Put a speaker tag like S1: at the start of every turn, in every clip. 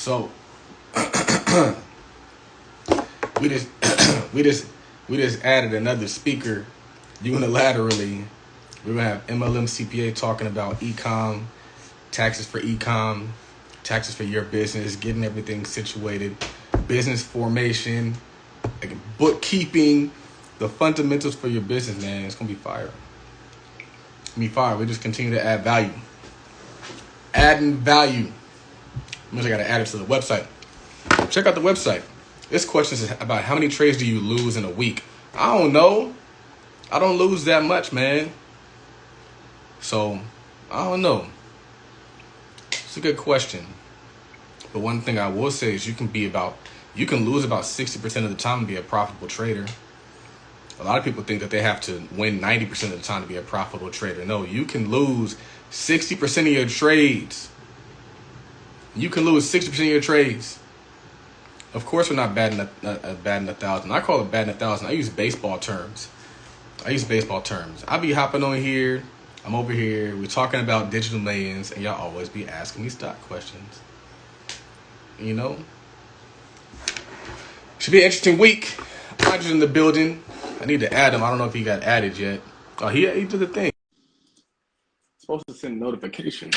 S1: So we just we just we just added another speaker unilaterally. We're gonna have MLM CPA talking about ecom, taxes for ecom, taxes for your business, getting everything situated, business formation, like bookkeeping, the fundamentals for your business, man. It's gonna be fire. It's gonna be fire. We just continue to add value. Adding value. I gotta add it to the website. Check out the website. This question is about how many trades do you lose in a week? I don't know. I don't lose that much, man. So, I don't know. It's a good question. But one thing I will say is you can lose about 60% of the time and be a profitable trader. A lot of people think that they have to win 90% of the time to be a profitable trader. No, you can lose 60% of your trades. You can lose 60% of your trades. Of course, we're not batting a thousand. I call it batting a thousand. I use baseball terms. I be hopping on here. I'm over here. We're talking about digital millions, and y'all always be asking me stock questions. You know? Should be an interesting week. Andre's in the building. I need to add him. I don't know if he got added yet. Oh, he did the thing. Supposed to send notification.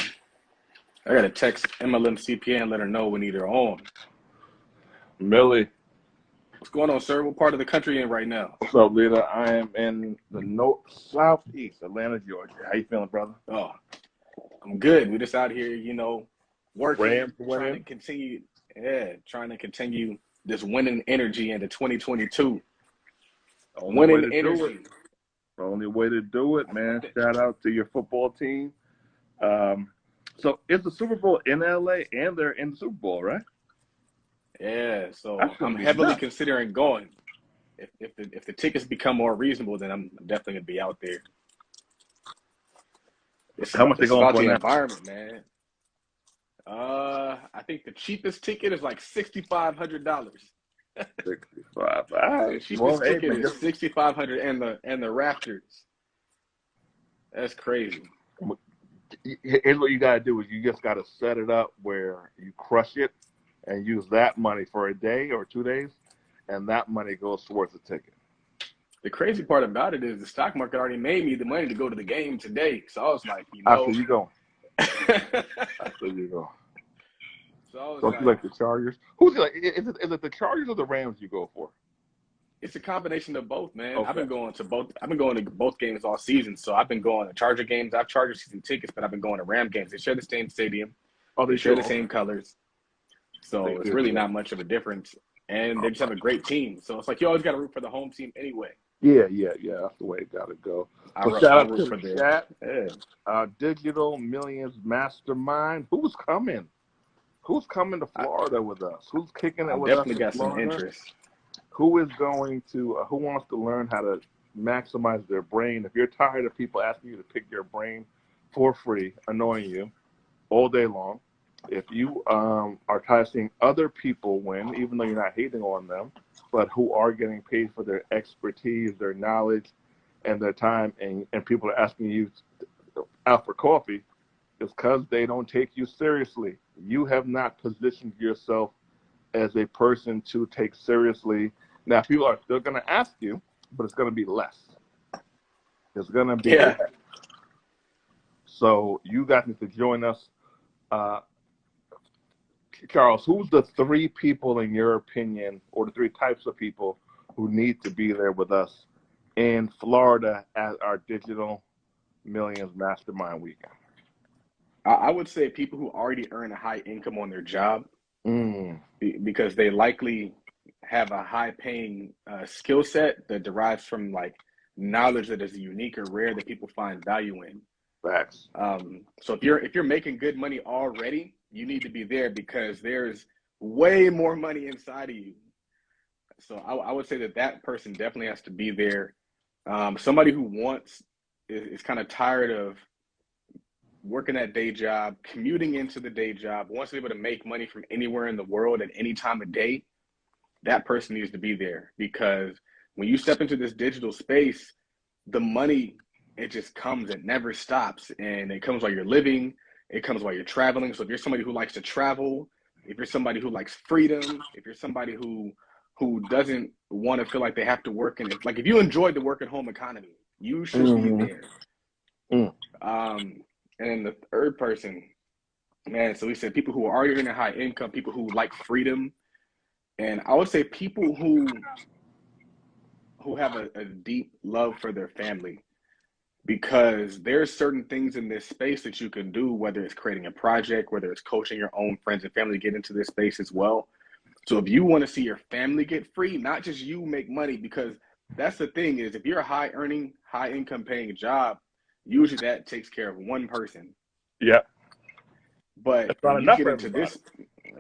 S1: I got to text MLM CPA and let her know when they're on.
S2: Millie.
S1: What's going on, sir? What part of the country you in right now?
S2: What's up, leader? I am in the southeast, Atlanta, Georgia. How you feeling, brother?
S1: Oh, I'm good. We're just out here, working, trying to continue this winning energy into 2022. Winning energy.
S2: The only way to do it, man. Shout out to your football team. So it's the Super Bowl in LA, and they're in the Super Bowl, right?
S1: Yeah, so I'm heavily considering going. If the tickets become more reasonable, then I'm definitely gonna be out there.
S2: How much they going for
S1: the
S2: now?
S1: Environment, man. I think the cheapest ticket is like $6,500.
S2: $65.
S1: The cheapest ticket is $6,500, and the rafters. That's crazy.
S2: Here's what you gotta do: is you just gotta set it up where you crush it and use that money for a day or 2 days, and that money goes towards the ticket.
S1: The crazy part about it is the stock market already made me the money to go to the game today. So I was like,
S2: I see you going. I see you going. So don't you like the Chargers? Who's like? Is it the Chargers or the Rams you go for?
S1: It's a combination of both, man.
S2: Okay.
S1: I've been going to both games all season. So I've been going to Charger games. I've Charger season tickets, but I've been going to Ram games. They share the same stadium.
S2: Oh,
S1: they share the same colors. So it's really not much of a difference. And they just have a great team. So it's like you always got to root for the home team anyway.
S2: Yeah. That's the way it got to go. Shout out to the chat. Yeah. Digital Millions Mastermind. Who's coming? Who's coming to Florida with us? Who's kicking it with us?
S1: Definitely got some interest.
S2: Who is going to? Who wants to learn how to maximize their brain? If you're tired of people asking you to pick your brain for free, annoying you all day long. If you are tired of seeing other people win, even though you're not hating on them, but who are getting paid for their expertise, their knowledge, and their time, and people are asking you out for coffee, it's because they don't take you seriously. You have not positioned yourself as a person to take seriously. Now, people are still going to ask you, but it's going to be less. It's going to be less. So you guys need to join us. Charles, who's the 3 people in your opinion, or the 3 types of people who need to be there with us in Florida at our Digital Millions Mastermind Weekend?
S1: I would say people who already earn a high income on their job, because they likely have a high-paying skill set that derives from like knowledge that is unique or rare that people find value in.
S2: Facts.
S1: So if you're making good money already, you need to be there because there's way more money inside of you. So I would say that person definitely has to be there. Somebody who is kind of tired of working that day job, commuting into the day job, wants to be able to make money from anywhere in the world at any time of day, that person needs to be there. Because when you step into this digital space, the money, it just comes, it never stops. And it comes while you're living, it comes while you're traveling. So if you're somebody who likes to travel, if you're somebody who likes freedom, if you're somebody who doesn't want to feel like they have to work in it, like if you enjoy the work at home economy, you should be there. And then the third person, man, so we said people who are already earning high income, people who like freedom, and I would say people who have a deep love for their family, because there's certain things in this space that you can do, whether it's creating a project, whether it's coaching your own friends and family to get into this space as well. So if you want to see your family get free, not just you make money, because that's the thing is if you're a high earning, high income paying job, usually that takes care of one person.
S2: Yeah.
S1: But
S2: It's not
S1: when you
S2: enough
S1: get
S2: for
S1: into
S2: everybody.
S1: this,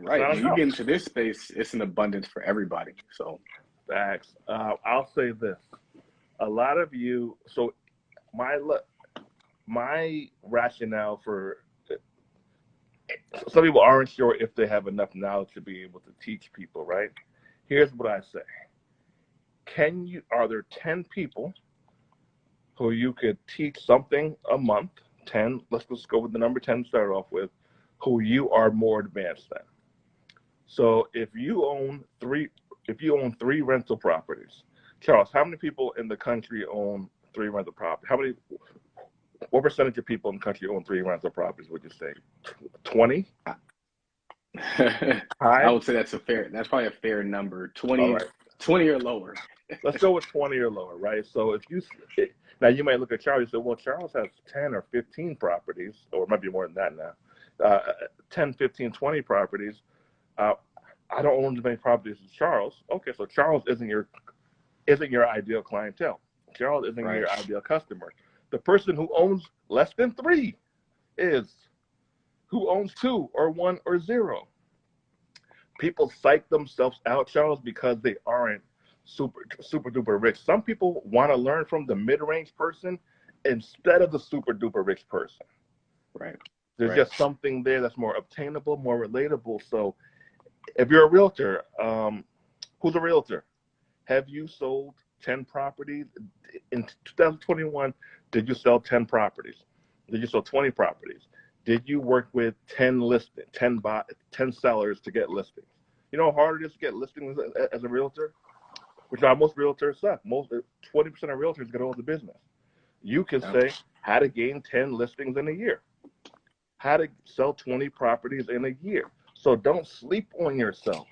S1: right, when you get into this space, it's an abundance for everybody. So
S2: Facts. I'll say this. A lot of you, so my rationale for some people aren't sure if they have enough knowledge to be able to teach people, right? Here's what I say. Are there 10 people who you could teach something a month? 10, let's just go with the number 10 to start off with, who you are more advanced than. So if you own three rental properties, Charles, how many people in the country own 3 rental properties? What percentage of people in the country own 3 rental properties, would you say? 20?
S1: I would say that's probably a fair number. 20, right. 20 or lower.
S2: Let's go with 20 or lower, right? So now you might look at Charles and say, well, Charles has 10 or 15 properties, or it might be more than that now. 10, 15, 20 properties. I don't own as many properties as Charles. Okay, so Charles isn't your ideal clientele. Charles isn't your ideal customer. The person who owns less than 3 is who owns 2 or 1 or 0. People psych themselves out, Charles, because they aren't super duper rich. Some people want to learn from the mid-range person instead of the super duper rich person.
S1: Right.
S2: There's just something there that's more obtainable, more relatable. So if you're a realtor, who's a realtor? Have you sold 10 properties? In 2021, did you sell 10 properties? Did you sell 20 properties? Did you work with 10 sellers to get listings? You know how hard it is to get listings as a realtor? Which most realtors suck. 20% of realtors get all the business. You can say how to gain 10 listings in a year, how to sell 20 properties in a year. So don't sleep on yourself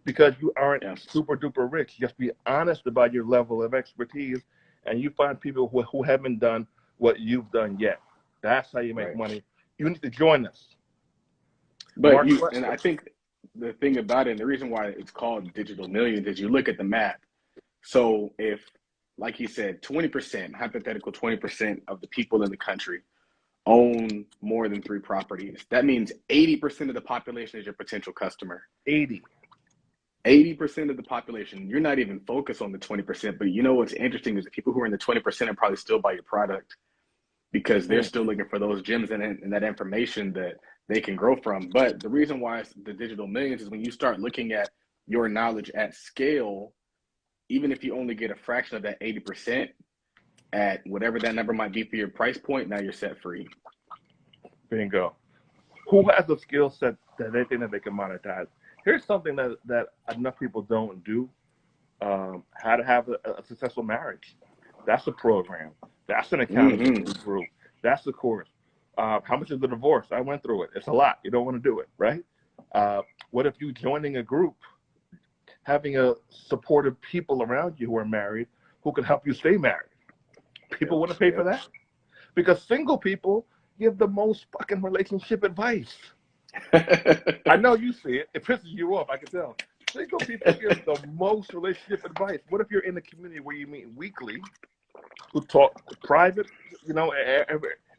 S2: because you aren't super duper rich. Just be honest about your level of expertise, and you find people who haven't done what you've done yet. That's how you make money. You need to join us.
S1: But and I think the thing about it, and the reason why it's called Digital Millions, is you look at the math. So if, like he said, 20%, hypothetical 20% of the people in the country own more than 3 properties, that means 80% of the population is your potential customer. 80% of the population. You're not even focused on the 20%, but you know what's interesting is the people who are in the 20% are probably still buy your product because they're still looking for those gems and that information that they can grow from. But the reason why it's the Digital Millions is when you start looking at your knowledge at scale, even if you only get a fraction of that 80% at whatever that number might be for your price point, now you're set free.
S2: Bingo. Who has a skill set that they think that they can monetize? Here's something that enough people don't do. How to have a successful marriage. That's a program. That's an accountability group. That's the course. How much is the divorce? I went through it. It's a lot. You don't want to do it, right? What if you joining a group, having a supportive people around you who are married who can help you stay married? People want to pay for that because single people give the most fucking relationship advice. I know you see it. It pisses you off. I can tell. Single people give the most relationship advice. What if you're in a community where you meet weekly, who talk private? You know,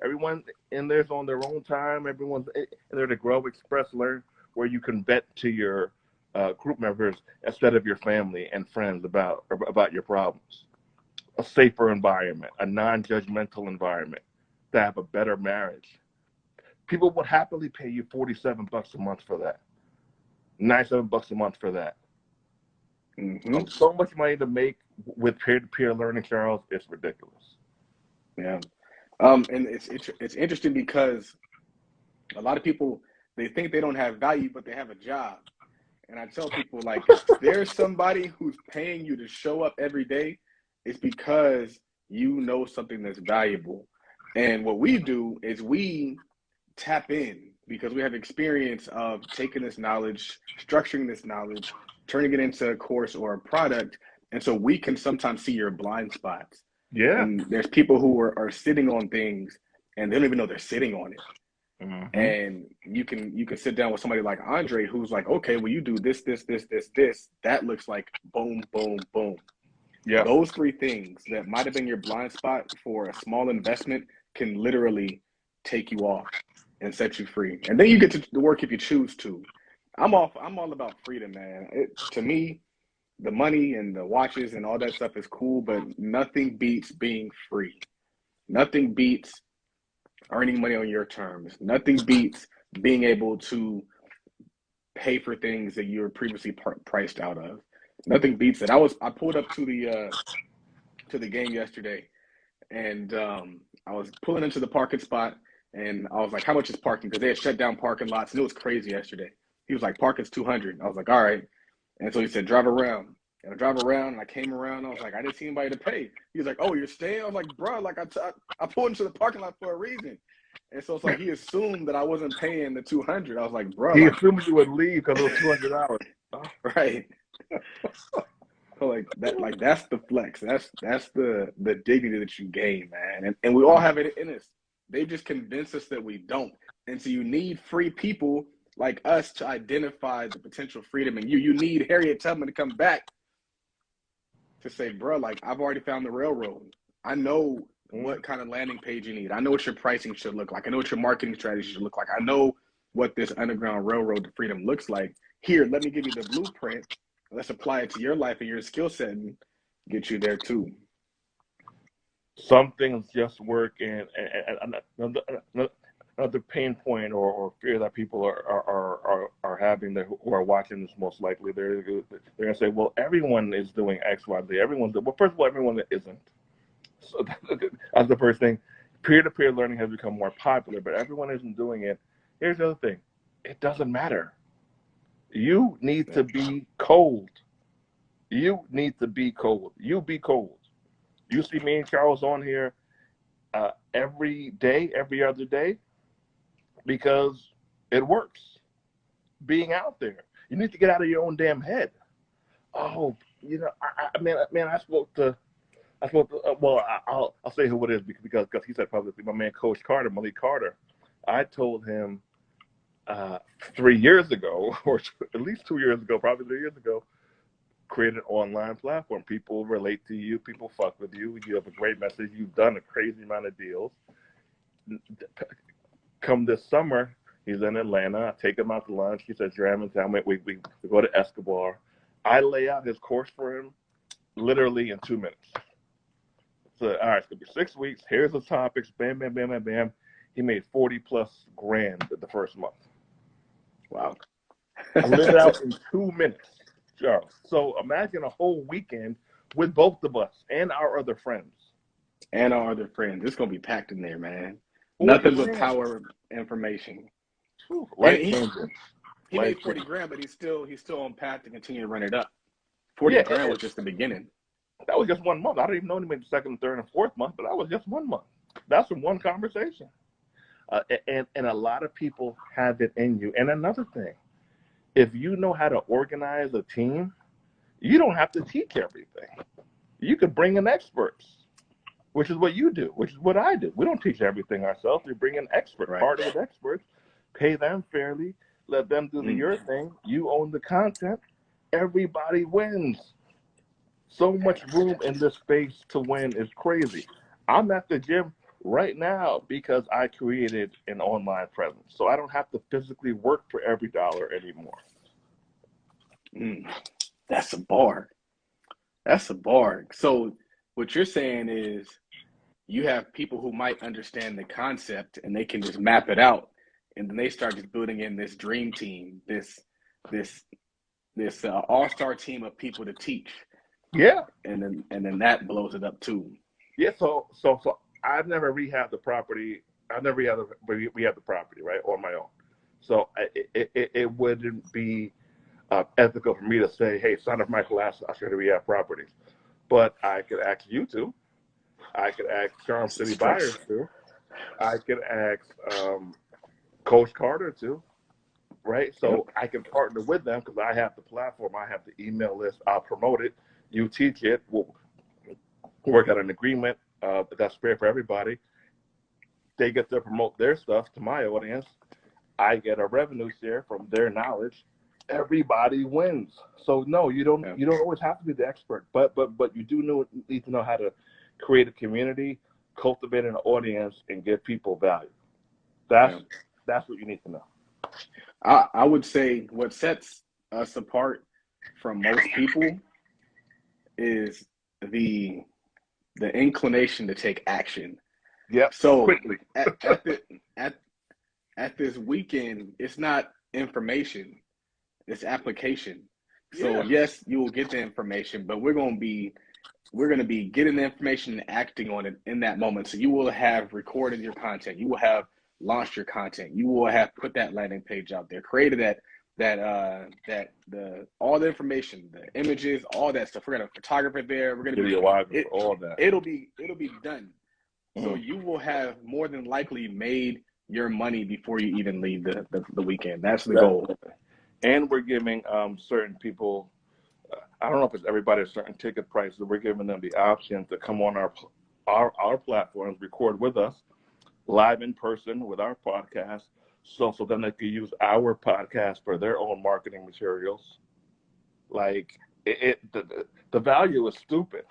S2: everyone in there's on their own time. Everyone's in there to grow, express, learn. Where you can vent to your group members instead of your family and friends about your problems. A safer environment, a non-judgmental environment to have a better marriage. People would happily pay you $47 a month for that. $97 a month for that. So much money to make with peer-to-peer learning, Charles. It's ridiculous.
S1: Yeah. And it's interesting because a lot of people, they think they don't have value, but they have a job. And I tell people, like, if there's somebody who's paying you to show up every day, it's because you know something that's valuable. And what we do is we tap in because we have experience of taking this knowledge, structuring this knowledge, turning it into a course or a product. And so we can sometimes see your blind spots.
S2: Yeah.
S1: And there's people who are sitting on things and they don't even know they're sitting on it.
S2: Mm-hmm.
S1: And you can sit down with somebody like Andre who's like, okay, well, you do this, that looks like boom, boom, boom.
S2: Yeah.
S1: Those three things that might have been your blind spot for a small investment can literally take you off and set you free. And then you get to work if you choose to. I'm all about freedom, man. To me, the money and the watches and all that stuff is cool, but nothing beats being free. Nothing beats earning money on your terms. Nothing beats being able to pay for things that you were previously priced out of. Nothing beats it. I pulled up to the game yesterday, and I was pulling into the parking spot, and I was like, "How much is parking?" Because they had shut down parking lots, and it was crazy yesterday. He was like, "Parking's $200." I was like, "All right," and so he said, "Drive around." And I drive around, and I came around, and I was like, "I didn't see anybody to pay." He was like, "Oh, you're staying?" I was like, "Bro, like I pulled into the parking lot for a reason." And so it's like he assumed that I wasn't paying the 200. I was like, "Bro,
S2: He
S1: like,
S2: assumed you would leave because it was $200.
S1: right." So like that's the flex. That's the dignity that you gain, man. And we all have it in us. They just convince us that we don't. And so you need free people like us to identify the potential freedom in you. You need Harriet Tubman to come back to say, bro, like I've already found the railroad. I know what kind of landing page you need. I know what your pricing should look like. I know what your marketing strategy should look like. I know what this underground railroad to freedom looks like. Here, let me give you the blueprint. Let's apply it to your life and your skill set and get you there too.
S2: Some things just work, and another pain point or fear that people are having that who are watching this most likely they're gonna say, well, everyone is doing X, Y, Z. Well, first of all, everyone isn't. So that's the first thing. Peer-to-peer learning has become more popular, but everyone isn't doing it. Here's the other thing: it doesn't matter. You need to be cold. You need to be cold. You be cold. You see me and Charles on here every day, every other day, because it works. Being out there, you need to get out of your own damn head. Oh, I spoke to. Well, I'll say who it is because he said publicly. My man, Coach Carter, Malik Carter. I told him 3 years ago, or at least 2 years ago, probably 3 years ago, create an online platform. People relate to you. People fuck with you. You have a great message. You've done a crazy amount of deals. Come this summer, he's in Atlanta. I take him out to lunch. He says, "You're in town." We go to Escobar. I lay out his course for him literally in 2 minutes. So, all right, it's going to be 6 weeks. Here's the topics. Bam, bam, bam, bam, bam. He made 40+ grand the first month.
S1: Wow.
S2: I laid it out in 2 minutes. Charles. So imagine a whole weekend with both of us and our other friends.
S1: And our other friends. It's going to be packed in there, man. Nothing but power information. He made 40 grand, but he's still on path to continue to run it up. 40 grand was just the beginning.
S2: That was just 1 month. I don't even know him in the second, third, and fourth month, but that was just 1 month. That's from one conversation. And a lot of people have it in you. And another thing, if you know how to organize a team, you don't have to teach everything. You could bring in experts, which is what you do, which is what I do. We don't teach everything ourselves. We bring in experts, partner with experts, pay them fairly, let them do your thing. You own the content. Everybody wins. So much room in this space to win is crazy. I'm at the gym right now because I created an online presence. So I don't have to physically work for every dollar anymore.
S1: That's a bar. That's a bar. So what you're saying is you have people who might understand the concept and they can just map it out. And then they start just building in this dream team, this all-star team of people to teach.
S2: Yeah.
S1: And then that blows it up too.
S2: Yeah, so I've never rehabbed the property. I've never rehab the property, right, on my own. So it wouldn't be ethical for me to say, hey, sign up for my class, I'll show you the rehab properties. But I could ask you to. I could ask Charm City Buyers to. I could ask Coach Carter to. Right? So I can partner with them because I have the platform, I have the email list, I'll promote it, you teach it, we'll work out an agreement that's fair for everybody. They get to promote their stuff to my audience. I get a revenue share from their knowledge. Everybody wins. So no, you don't always have to be the expert, but you do need to know how to create a community, cultivate an audience, and give people value. That's what you need to know.
S1: I would say what sets us apart from most people is the inclination to take action.
S2: Yeah.
S1: So
S2: quickly.
S1: at this weekend, it's not information, it's application. So yes, you will get the information, but we're gonna be getting the information and acting on it in that moment. So you will have recorded your content, you will have launched your content, you will have put that landing page out there, created all the information, the images, all that stuff. We're gonna photographer there. We're gonna be
S2: all that.
S1: It'll be done. So you will have more than likely made your money before you even leave the weekend. That's the goal.
S2: And we're giving certain people, I don't know if it's everybody, a certain ticket price, but we're giving them the option to come on our platforms, record with us live in person with our podcast. So then they can use our podcast for their own marketing materials. Like the value is stupid.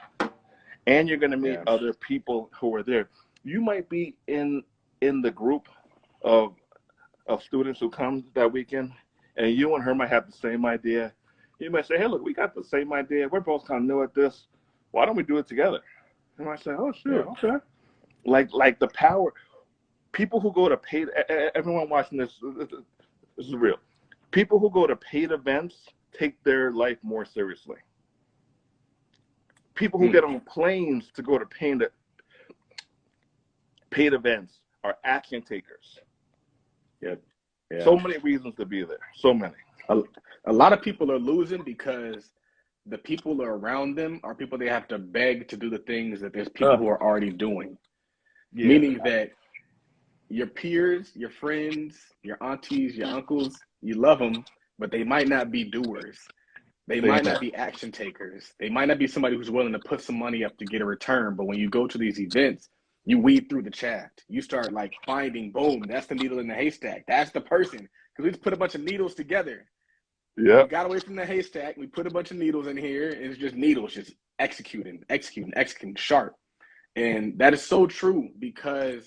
S2: And you're going to meet other people who are there. You might be in the group of students who come that weekend, and you and her might have the same idea. You might say, hey, look, we got the same idea. We're both kind of new at this. Why don't we do it together? And I say, oh, sure, okay. Like the power. People who go to paid, everyone watching this is real. People who go to paid events take their life more seriously. People who get on planes to go to paid events are action takers.
S1: Yeah.
S2: So many reasons to be there. So many.
S1: A lot of people are losing because the people around them are people they have to beg to do the things that there's people who are already doing. Yeah. Meaning that your peers, your friends, your aunties, your uncles, you love them, but they might not be doers. They might not be action takers. They might not be somebody who's willing to put some money up to get a return. But when you go to these events, you weed through the chat. You start like finding, boom, that's the needle in the haystack. That's the person. Because we just put a bunch of needles together.
S2: Yeah.
S1: We got away from the haystack. We put a bunch of needles in here, and it's just needles, just executing sharp. And that is so true because,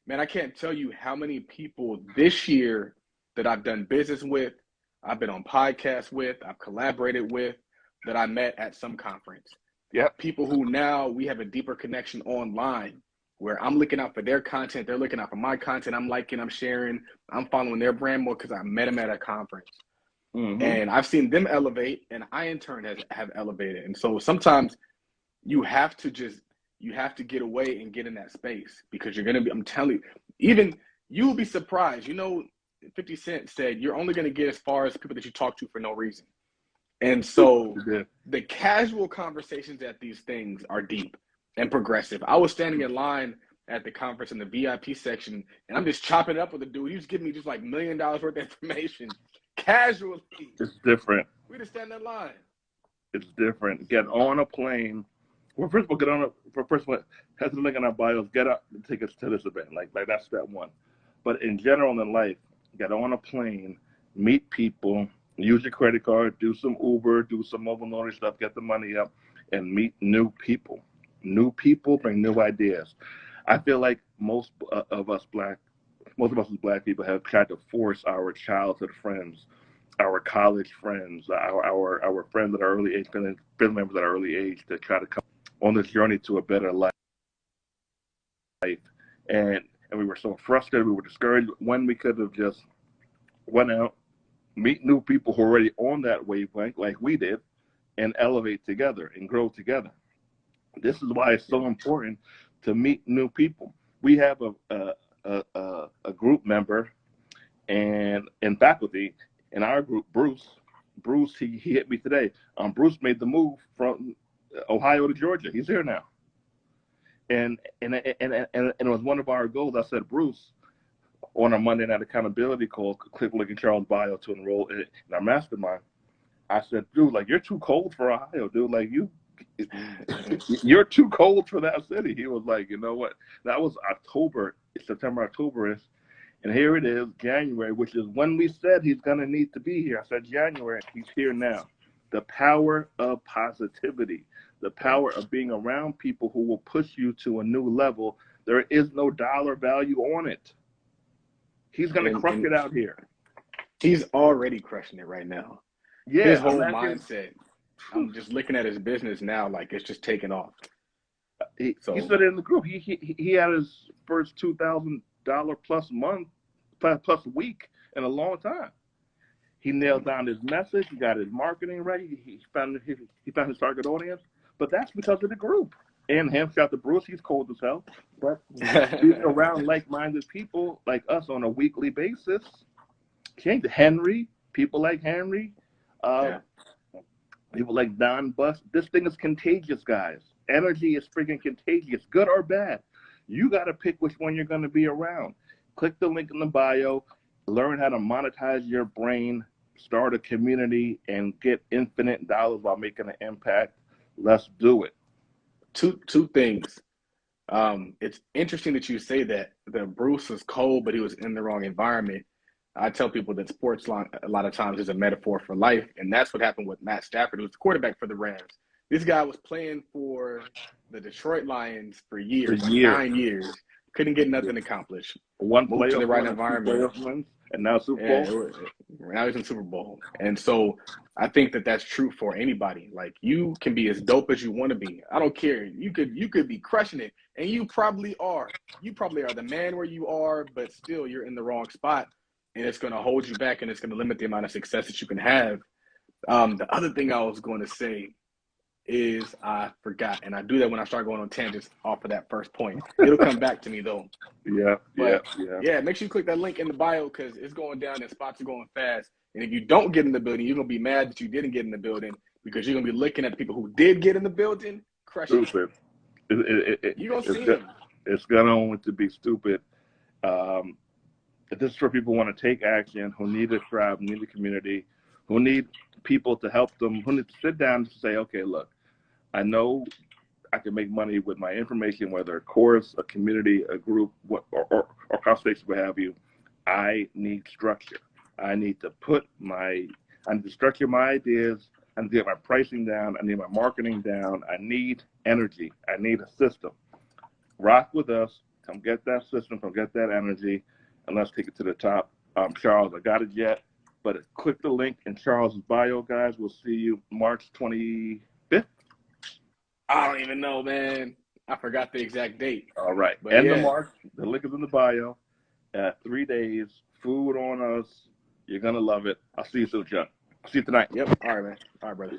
S1: man, I can't tell you how many people this year that I've done business with, I've been on podcasts with, I've collaborated with, that I met at some conference.
S2: Yeah.
S1: People who now we have a deeper connection online where I'm looking out for their content, they're looking out for my content, I'm liking, I'm sharing, I'm following their brand more because I met them at a conference. And I've seen them elevate, and I in turn have elevated. And so sometimes you have to get away and get in that space because you're going to be, I'm telling you, even you will be surprised. 50 Cent said you're only going to get as far as people that you talk to for no reason. And so the casual conversations at these things are deep and progressive. I was standing in line at the conference in the VIP section, and I'm just chopping it up with a dude. He was giving me just like $1 million worth of information casually.
S2: It's different.
S1: We just stand in line.
S2: It's different. Get on a plane. Well, first of all, has the link in our bios. Get up the tickets to this event. Like that's step one. But in general in life, get on a plane, meet people, use your credit card, do some Uber, do some mobile notary stuff, get the money up, and meet new people. New people bring new ideas. I feel like most of us as black people have tried to force our childhood friends, our college friends, our friends at our early age, family members at our early age to try to come on this journey to a better life. And we were so frustrated, we were discouraged when we could have just went out, meet new people who are already on that wavelength like we did, and elevate together and grow together. This is why it's so important to meet new people. We have a group member, and in faculty in our group, Bruce, he hit me today. Bruce made the move from Ohio to Georgia. He's here now, and it was one of our goals. I said, Bruce, on our Monday night accountability call, click link in Charles' bio to enroll in our mastermind. I said, dude, like, you're too cold for Ohio, dude. Like, you're too cold for that city. He was like, you know what? That was September, October-ish. And here it is, January, which is when we said he's going to need to be here. I said January, he's here now. The power of positivity, the power of being around people who will push you to a new level. There is no dollar value on it. He's going to crush it out here.
S1: He's already crushing it right now.
S2: Yeah,
S1: his whole mindset. I'm just looking at his business now, like it's just taking off.
S2: He said it in the group. He had his first $2,000 plus month, plus week in a long time. He nailed down his message. He got his marketing right. He found his target audience. But that's because of the group. And him, shout out to Bruce. He's cold as hell. But being around like-minded people like us on a weekly basis. Henry, people like Henry. People like Don Bus. This thing is contagious, guys. Energy is freaking contagious, good or bad. You got to pick which one you're going to be around. Click the link in the bio. Learn how to monetize your brain. Start a community and get infinite dollars while making an impact. Let's do it.
S1: Two things. It's interesting that you say that Bruce was cold, but he was in the wrong environment. I tell people that sports a lot of times is a metaphor for life, and that's what happened with Matt Stafford, who was the quarterback for the Rams. This guy was playing for the Detroit Lions for years, 9 years. Couldn't get nothing accomplished.
S2: One
S1: moved to the right environment,
S2: and now Super Bowl.
S1: Now he's in Super Bowl, and so I think that that's true for anybody. Like, you can be as dope as you want to be. I don't care. You could be crushing it, and you probably are. You probably are the man where you are, but still you're in the wrong spot. And it's going to hold you back, and it's going to limit the amount of success that you can have. The other thing I was going to say is I forgot, and I do that when I start going on tangents off of that first point. It'll come back to me, though.
S2: Yeah.
S1: Make sure you click that link in the bio because it's going down and spots are going fast. And if you don't get in the building, you're going to be mad that you didn't get in the building because you're going to be looking at the people who did get in the building, crushing
S2: it.
S1: You're going to see them.
S2: It's going to be stupid. This is for people who want to take action, who need a tribe, who need a community, who need people to help them, who need to sit down and say, okay, look, I know I can make money with my information, whether a course, a community, a group, or conversation, what have you. I need structure. I need to structure my ideas. I need to get my pricing down. I need my marketing down. I need energy. I need a system. Rock with us. Come get that system. Come get that energy. And let's take it to the top. Charles, I got it yet, but click the link in Charles' bio, guys. We'll see you March 25th.
S1: I don't even know, man. I forgot the exact date.
S2: All right. End of March. The link is in the bio. 3 days. Food on us. You're going to love it. I'll see you soon, John. I'll see you tonight.
S1: Yep. All right, man. All right, brother.